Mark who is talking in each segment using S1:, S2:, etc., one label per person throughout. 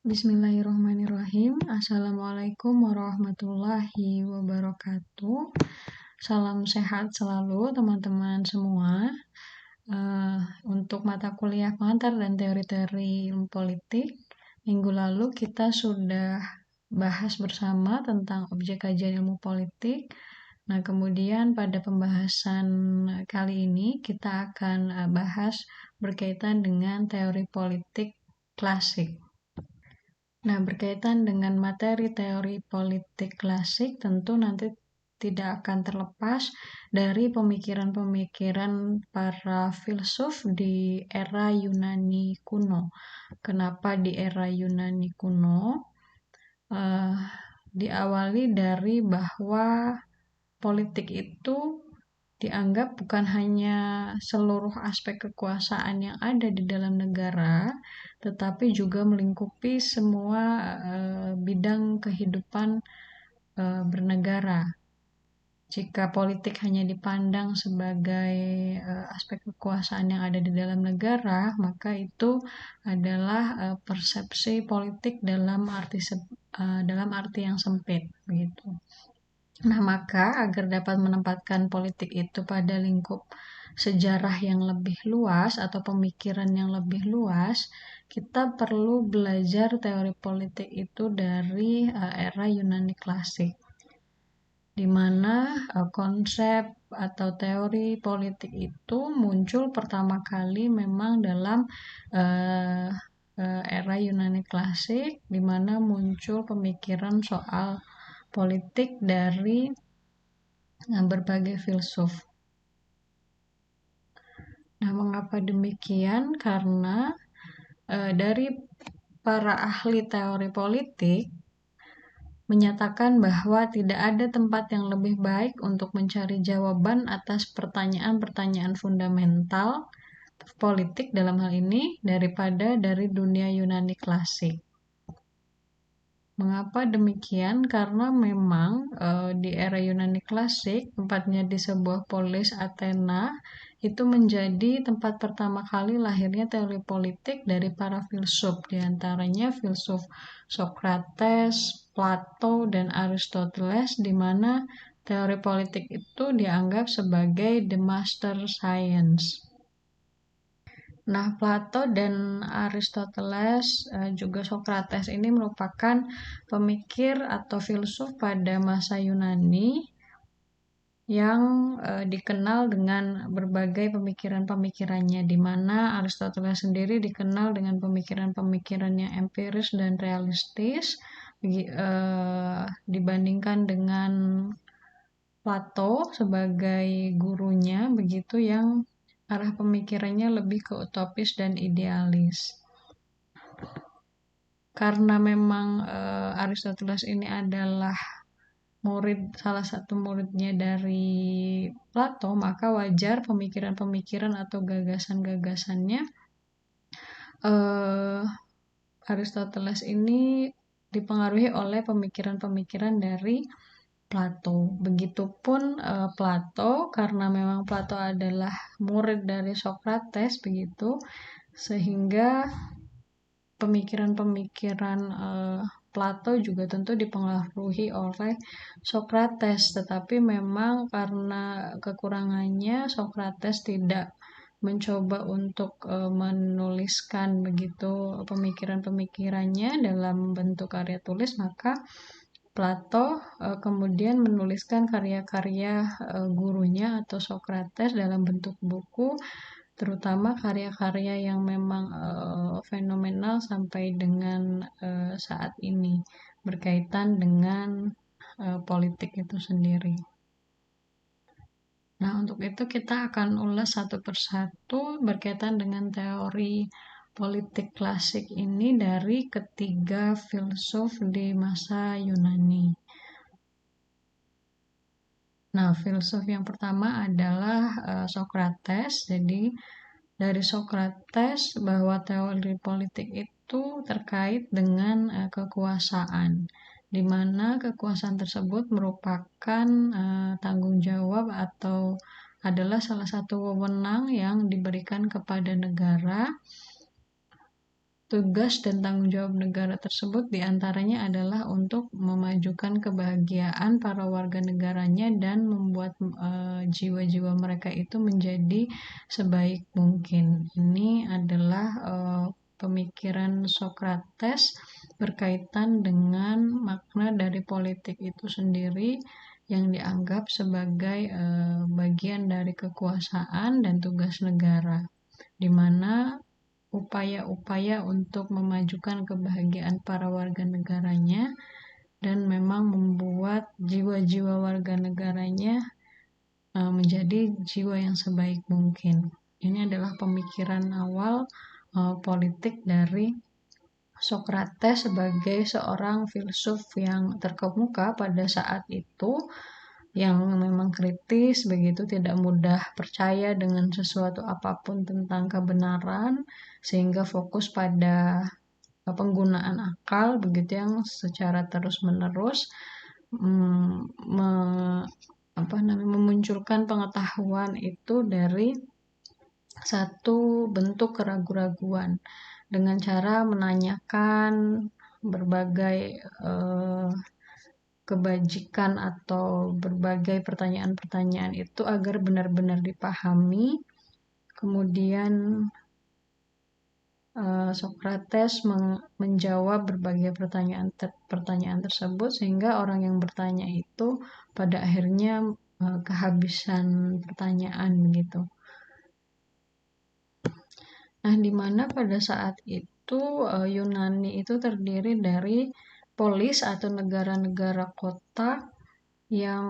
S1: Bismillahirrahmanirrahim. Assalamualaikum warahmatullahi wabarakatuh. Salam sehat selalu teman-teman semua. Untuk mata kuliah pengantar dan teori-teori ilmu politik, minggu lalu kita sudah bahas bersama tentang objek kajian ilmu politik. Nah, kemudian pada pembahasan kali ini kita akan bahas berkaitan dengan teori politik klasik. Nah, berkaitan dengan materi teori politik klasik, tentu nanti tidak akan terlepas dari pemikiran-pemikiran para filsuf di era Yunani kuno. Kenapa di era Yunani kuno? Diawali dari bahwa politik itu dianggap bukan hanya seluruh aspek kekuasaan yang ada di dalam negara, tetapi juga melingkupi semua bidang kehidupan bernegara. Jika politik hanya dipandang sebagai aspek kekuasaan yang ada di dalam negara, maka itu adalah persepsi politik dalam arti yang sempit, begitu. Nah, maka agar dapat menempatkan politik itu pada lingkup sejarah yang lebih luas atau pemikiran yang lebih luas, kita perlu belajar teori politik itu dari era Yunani klasik, di mana konsep atau teori politik itu muncul pertama kali memang dalam era Yunani klasik, di mana muncul pemikiran soal politik dari berbagai filsuf. Nah, mengapa demikian? Karena dari para ahli teori politik menyatakan bahwa tidak ada tempat yang lebih baik untuk mencari jawaban atas pertanyaan-pertanyaan fundamental politik dalam hal ini daripada dari dunia Yunani klasik. Mengapa demikian? Karena memang di era Yunani klasik, tempatnya di sebuah polis Athena, itu menjadi tempat pertama kali lahirnya teori politik dari para filsuf, diantaranya filsuf Socrates, Plato, dan Aristoteles, di mana teori politik itu dianggap sebagai the master science. Nah, Plato dan Aristoteles juga Socrates ini merupakan pemikir atau filsuf pada masa Yunani yang dikenal dengan berbagai pemikiran-pemikirannya, di mana Aristoteles sendiri dikenal dengan pemikiran-pemikiran yang empiris dan realistis dibandingkan dengan Plato sebagai gurunya, begitu, yang arah pemikirannya lebih ke utopis dan idealis. Karena memang Aristoteles ini adalah salah satu muridnya dari Plato, maka wajar pemikiran-pemikiran atau gagasan-gagasannya Aristoteles ini dipengaruhi oleh pemikiran-pemikiran dari Plato. Begitupun Plato, karena memang Plato adalah murid dari Socrates, begitu, sehingga pemikiran-pemikiran Plato juga tentu dipengaruhi oleh Socrates, tetapi memang karena kekurangannya Socrates tidak mencoba untuk menuliskan begitu pemikiran-pemikirannya dalam bentuk karya tulis, maka Plato kemudian menuliskan karya-karya gurunya atau Socrates dalam bentuk buku, terutama karya-karya yang memang fenomenal sampai dengan saat ini berkaitan dengan politik itu sendiri. Nah, untuk itu kita akan ulas satu persatu berkaitan dengan teori politik klasik ini dari ketiga filsuf di masa Yunani. Nah, filsuf yang pertama adalah Socrates. Jadi, dari Socrates bahwa teori politik itu terkait dengan kekuasaan, di mana kekuasaan tersebut merupakan tanggung jawab atau adalah salah satu wewenang yang diberikan kepada negara tugas dan tanggung jawab negara tersebut diantaranya adalah untuk memajukan kebahagiaan para warga negaranya dan membuat jiwa-jiwa mereka itu menjadi sebaik mungkin. Ini adalah pemikiran Socrates berkaitan dengan makna dari politik itu sendiri yang dianggap sebagai bagian dari kekuasaan dan tugas negara, di mana upaya-upaya untuk memajukan kebahagiaan para warga negaranya dan memang membuat jiwa-jiwa warga negaranya menjadi jiwa yang sebaik mungkin. Ini adalah pemikiran awal politik dari Socrates sebagai seorang filsuf yang terkemuka pada saat itu, yang memang kritis, begitu tidak mudah percaya dengan sesuatu apapun tentang kebenaran, sehingga fokus pada penggunaan akal begitu yang secara terus-menerus memunculkan pengetahuan itu dari satu bentuk keraguan-raguan dengan cara menanyakan berbagai kebajikan atau berbagai pertanyaan-pertanyaan itu agar benar-benar dipahami. Kemudian Socrates menjawab berbagai pertanyaan tersebut sehingga orang yang bertanya itu pada akhirnya kehabisan pertanyaan begitu. Nah, di mana pada saat itu Yunani itu terdiri dari polis atau negara-negara kota yang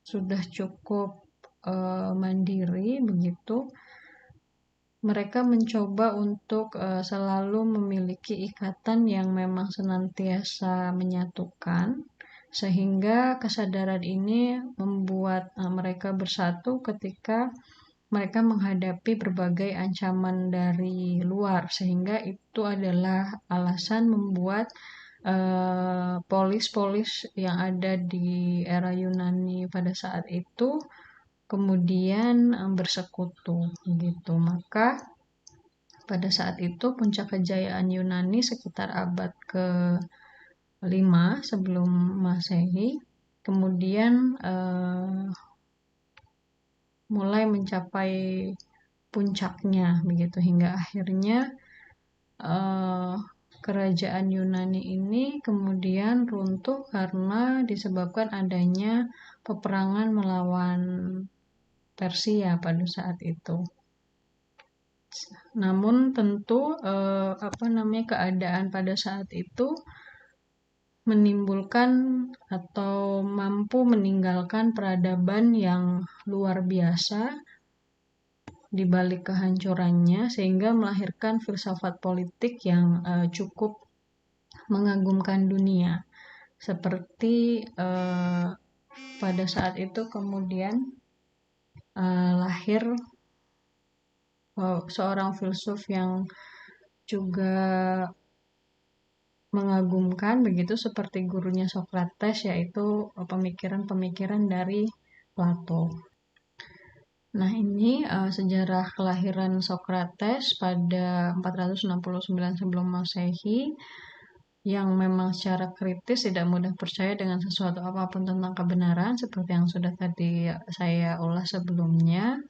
S1: sudah cukup mandiri begitu. Mereka mencoba untuk selalu memiliki ikatan yang memang senantiasa menyatukan, sehingga kesadaran ini membuat mereka bersatu ketika mereka menghadapi berbagai ancaman dari luar, sehingga itu adalah alasan membuat polis-polis yang ada di era Yunani pada saat itu kemudian bersekutu gitu. Maka pada saat itu puncak kejayaan Yunani sekitar abad ke-5 sebelum Masehi, kemudian mulai mencapai puncaknya begitu hingga akhirnya kerajaan Yunani ini kemudian runtuh karena disebabkan adanya peperangan melawan Persia pada saat itu. Namun tentu keadaan pada saat itu menimbulkan atau mampu meninggalkan peradaban yang luar biasa di balik kehancurannya, sehingga melahirkan filsafat politik yang cukup mengagumkan dunia. Seperti pada saat itu kemudian lahir seorang filsuf yang juga mengagumkan begitu seperti gurunya Socrates, yaitu pemikiran-pemikiran dari Plato. Nah, ini sejarah kelahiran Socrates pada 469 sebelum Masehi, yang memang secara kritis tidak mudah percaya dengan sesuatu apapun tentang kebenaran, seperti yang sudah tadi saya ulas sebelumnya.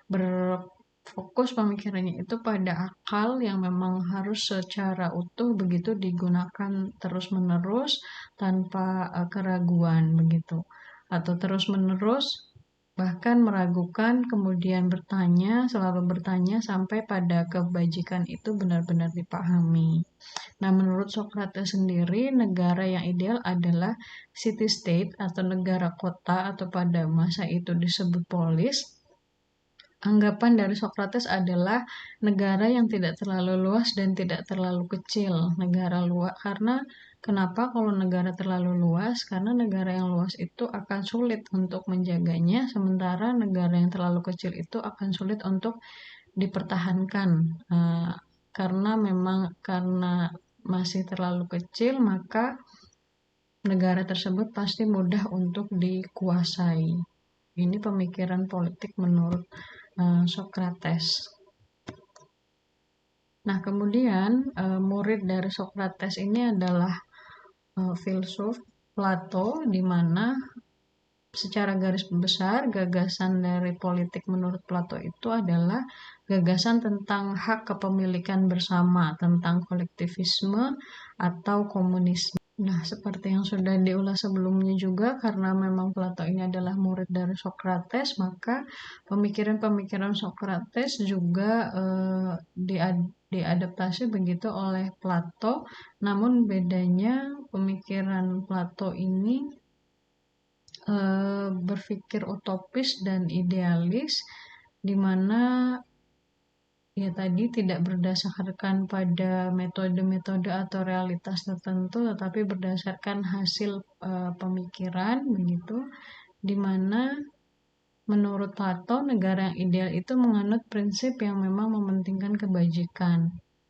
S1: Berfokus pemikirannya itu pada akal yang memang harus secara utuh begitu digunakan terus-menerus tanpa keraguan begitu, atau terus-menerus bahkan meragukan, kemudian selalu bertanya sampai pada kebajikan itu benar-benar dipahami. Nah, menurut Socrates sendiri, negara yang ideal adalah city-state atau negara kota, atau pada masa itu disebut polis. Anggapan dari Socrates adalah negara yang tidak terlalu luas dan tidak terlalu kecil. Negara luas karena kenapa kalau negara terlalu luas? Karena negara yang luas itu akan sulit untuk menjaganya, sementara negara yang terlalu kecil itu akan sulit untuk dipertahankan. Karena masih terlalu kecil, maka negara tersebut pasti mudah untuk dikuasai. Ini pemikiran politik menurut Socrates. Nah, kemudian murid dari Sokrates ini adalah filsuf Plato, di mana secara garis besar gagasan dari politik menurut Plato itu adalah gagasan tentang hak kepemilikan bersama, tentang kolektivisme atau komunisme. Nah, seperti yang sudah diulas sebelumnya juga, karena memang Plato ini adalah murid dari Sokrates, maka pemikiran-pemikiran Sokrates juga diadaptasi begitu oleh Plato. Namun bedanya pemikiran Plato ini berpikir utopis dan idealis, di mana ya tadi tidak berdasarkan pada metode-metode atau realitas tertentu, tetapi berdasarkan hasil pemikiran begitu, di mana menurut Plato negara yang ideal itu menganut prinsip yang memang mementingkan kebajikan.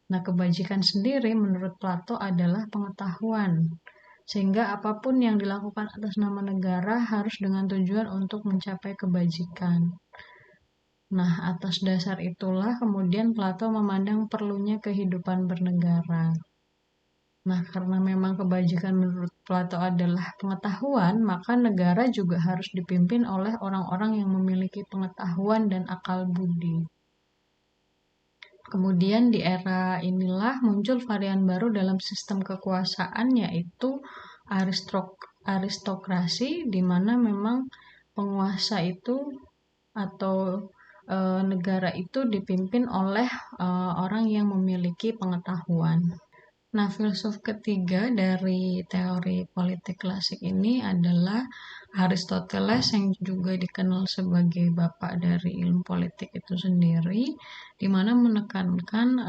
S1: Nah, kebajikan sendiri menurut Plato adalah pengetahuan. Sehingga apapun yang dilakukan atas nama negara harus dengan tujuan untuk mencapai kebajikan. Nah, atas dasar itulah kemudian Plato memandang perlunya kehidupan bernegara. Nah, karena memang kebajikan menurut Plato adalah pengetahuan, maka negara juga harus dipimpin oleh orang-orang yang memiliki pengetahuan dan akal budi. Kemudian di era inilah muncul varian baru dalam sistem kekuasaan, yaitu aristokrasi, di mana memang penguasa itu atau negara itu dipimpin oleh orang yang memiliki pengetahuan. Nah, filsuf ketiga dari teori politik klasik ini adalah Aristoteles, yang juga dikenal sebagai bapak dari ilmu politik itu sendiri, di mana menekankan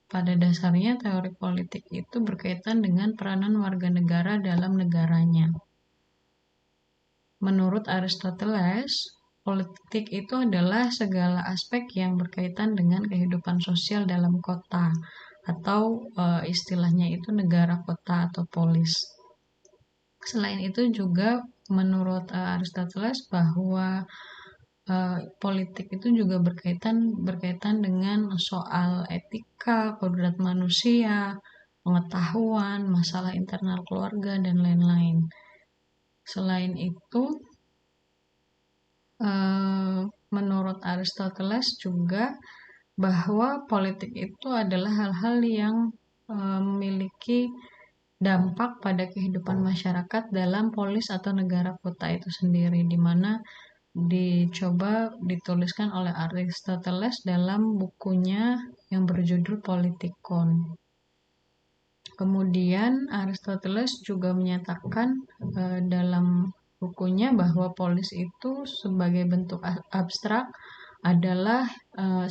S1: pada dasarnya teori politik itu berkaitan dengan peranan warga negara dalam negaranya. Menurut Aristoteles, politik itu adalah segala aspek yang berkaitan dengan kehidupan sosial dalam kota, atau istilahnya itu negara kota atau polis. Selain itu juga menurut Aristoteles bahwa politik itu juga berkaitan dengan soal etika, kodrat manusia, pengetahuan, masalah internal keluarga, dan lain-lain. Selain itu, menurut Aristoteles juga bahwa politik itu adalah hal-hal yang memiliki dampak pada kehidupan masyarakat dalam polis atau negara kota itu sendiri, di mana dicoba dituliskan oleh Aristoteles dalam bukunya yang berjudul Politikon. Kemudian Aristoteles juga menyatakan dalam bukunya bahwa polis itu sebagai bentuk abstrak adalah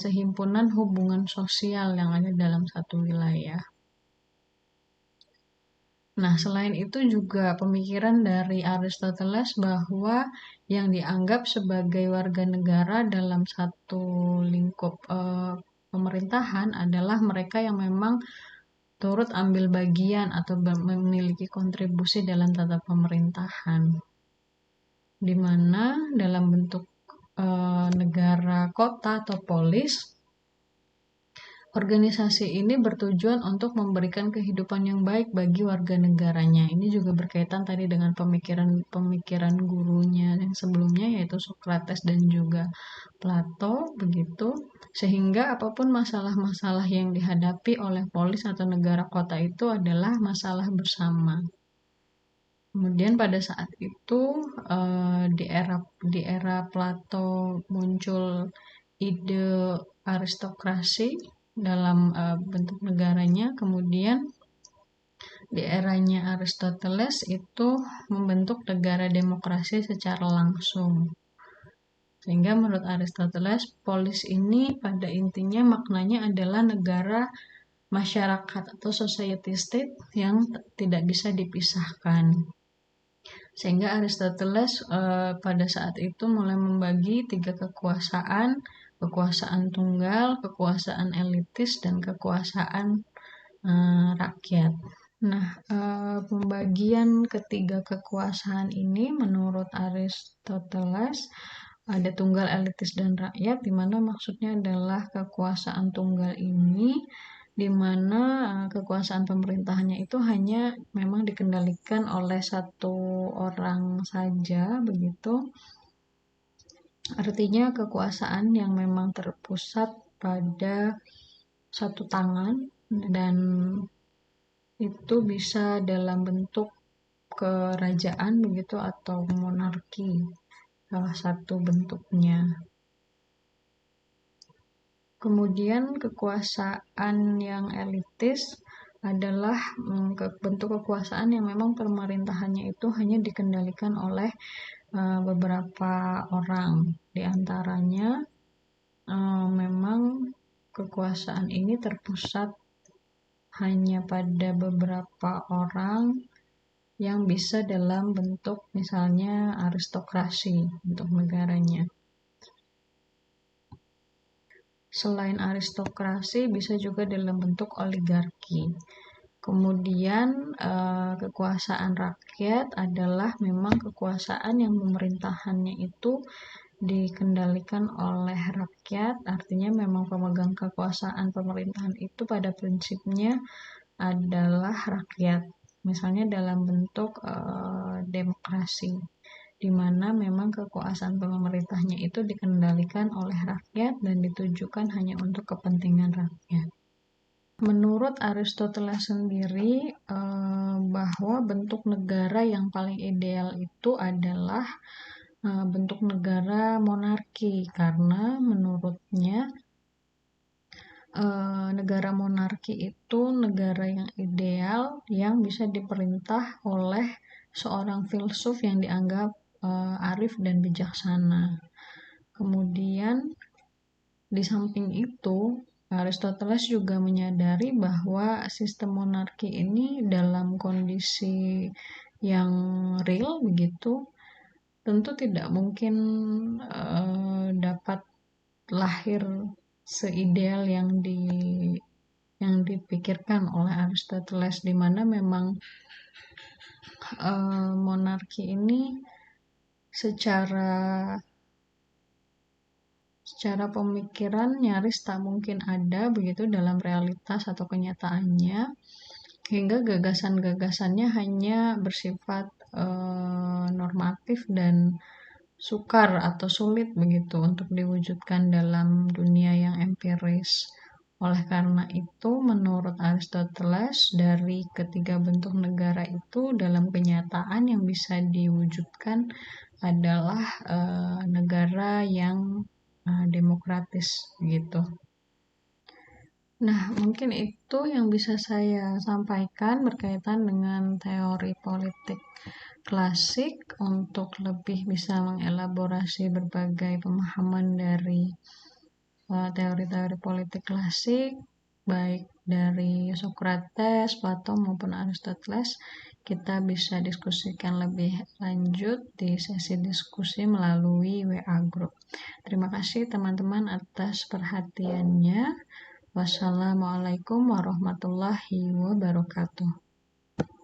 S1: sehimpunan hubungan sosial yang ada dalam satu wilayah. Nah, selain itu juga pemikiran dari Aristoteles bahwa yang dianggap sebagai warga negara dalam satu lingkup pemerintahan adalah mereka yang memang turut ambil bagian atau memiliki kontribusi dalam tata pemerintahan, di mana dalam bentuk negara kota atau polis, organisasi ini bertujuan untuk memberikan kehidupan yang baik bagi warga negaranya. Ini juga berkaitan tadi dengan pemikiran gurunya yang sebelumnya, yaitu Sokrates dan juga Plato, begitu. Sehingga apapun masalah-masalah yang dihadapi oleh polis atau negara kota itu adalah masalah bersama. Kemudian pada saat itu di era Plato muncul ide aristokrasi dalam bentuk negaranya. Kemudian di eranya Aristoteles itu membentuk negara demokrasi secara langsung. Sehingga menurut Aristoteles, polis ini pada intinya maknanya adalah negara masyarakat atau society state yang tidak bisa dipisahkan. Sehingga Aristoteles pada saat itu mulai membagi 3 kekuasaan: kekuasaan tunggal, kekuasaan elitis, dan kekuasaan rakyat. Nah, pembagian ketiga kekuasaan ini menurut Aristoteles ada tunggal, elitis, dan rakyat, di mana maksudnya adalah kekuasaan tunggal ini, di mana kekuasaan pemerintahannya itu hanya memang dikendalikan oleh satu orang saja, begitu. Artinya kekuasaan yang memang terpusat pada satu tangan, dan itu bisa dalam bentuk kerajaan begitu atau monarki, salah satu bentuknya. Kemudian kekuasaan yang elitis adalah bentuk kekuasaan yang memang pemerintahannya itu hanya dikendalikan oleh beberapa orang. Di antaranya memang kekuasaan ini terpusat hanya pada beberapa orang yang bisa dalam bentuk misalnya aristokrasi untuk negaranya. Selain aristokrasi, bisa juga dalam bentuk oligarki. Kemudian kekuasaan rakyat adalah memang kekuasaan yang pemerintahannya itu dikendalikan oleh rakyat, artinya memang pemegang kekuasaan pemerintahan itu pada prinsipnya adalah rakyat. Misalnya dalam bentuk demokrasi, di mana memang kekuasaan pemerintahnya itu dikendalikan oleh rakyat dan ditujukan hanya untuk kepentingan rakyat. Menurut Aristoteles sendiri, bahwa bentuk negara yang paling ideal itu adalah bentuk negara monarki, karena menurutnya negara monarki itu negara yang ideal yang bisa diperintah oleh seorang filsuf yang dianggap arif dan bijaksana. Kemudian di samping itu, Aristoteles juga menyadari bahwa sistem monarki ini dalam kondisi yang real begitu, tentu tidak mungkin dapat lahir seideal yang dipikirkan oleh Aristoteles, di mana memang monarki ini secara pemikiran nyaris tak mungkin ada begitu dalam realitas atau kenyataannya, hingga gagasan-gagasannya hanya bersifat normatif dan sukar atau sulit begitu untuk diwujudkan dalam dunia yang empiris. Oleh karena itu, menurut Aristoteles, dari ketiga bentuk negara itu dalam kenyataan yang bisa diwujudkan adalah negara yang demokratis gitu. Nah, mungkin itu yang bisa saya sampaikan berkaitan dengan teori politik klasik, untuk lebih bisa mengelaborasi berbagai pemahaman dari teori-teori politik klasik, baik dari Socrates, Plato maupun Aristoteles. Kita bisa diskusikan lebih lanjut di sesi diskusi melalui WA Group. Terima kasih teman-teman atas perhatiannya. Wassalamualaikum warahmatullahi wabarakatuh.